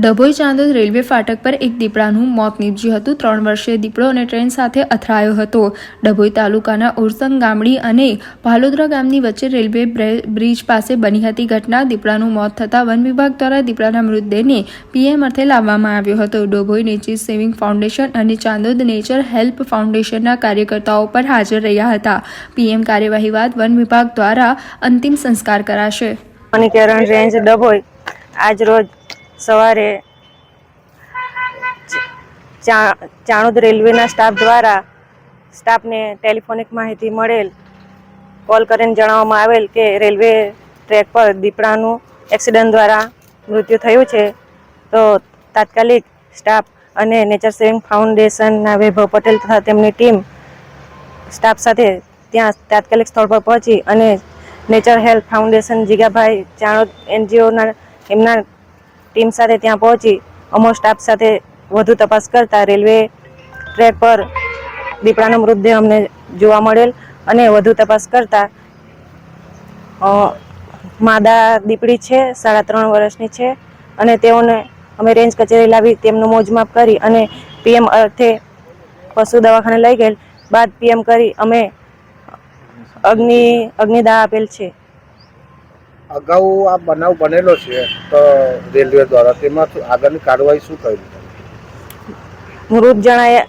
Dabhoi Chandod railway ફાટક પર એક દીપડાનું મોત નીપજ્યું હતું। 3 વર્ષીય દીપડો અને ટ્રેન સાથે અથડાયો હતો। ડભોઈ તાલુકાના ઉરસંગ ગામડી અને ભાલોદરા ગામની વચ્ચે રેલવે બ્રિજ પાસે બની હતી ઘટના। દીપડાનું મોત થતાં વન વિભાગ દ્વારા દીપડાના મૃતદેહને પીએમ અર્થે લાવવામાં આવ્યો હતો। ડભોઈ નેચર સેવિંગ ફાઉન્ડેશન અને ચાંદોદ નેચર હેલ્પ ફાઉન્ડેશનના કાર્યકર્તાઓ પર હાજર રહ્યા હતા। પીએમ કાર્યવાહી બાદ વન વિભાગ દ્વારા અંતિમ સંસ્કાર કરાશે। મણિકરણ રેન્જ ડભોઈ આજ રોજ સવારે ચાણોદ રેલવેના સ્ટાફ દ્વારા સ્ટાફને ટેલિફોનિક માહિતી મળેલ કોલ કરીને જણાવવામાં આવેલ કે રેલવે ટ્રેક પર દીપડાનું એક્સિડન્ટ દ્વારા મૃત્યુ થયું છે। તો તાત્કાલિક સ્ટાફ અને નેચર સેવિંગ ફાઉન્ડેશનના વૈભવ પટેલ તથા તેમની ટીમ સ્ટાફ સાથે ત્યાં તાત્કાલિક સ્થળ પર પહોંચી અને નેચર હેલ્થ ફાઉન્ડેશન જીગાભાઈ ચાણોદ એનજીઓના એમના ટીમ સાથે ત્યાં પહોંચી અમો સ્ટાફ સાથે વધુ તપાસ કરતા રેલવે ટ્રેક પર દીપડાનો મૃતદેહ અમને જોવા મળેલ અને વધુ તપાસ કરતા માદા દીપડી છે, 3.5 વર્ષની છે અને તેઓને અમે રેન્જ કચેરી લાવી તેમનું મોજમાપ કરી અને પીએમ અર્થે પશુ દવાખાને લઈ ગયેલ બાદ પીએમ કરી અમે અગ્નિદાહ આપેલ છે। અગાઉ આ બનાવ બનેલો છે તો રેલવે દ્વારા તેમાં આગળની કાર્યવાહી શું કરી? મૃત જણાયા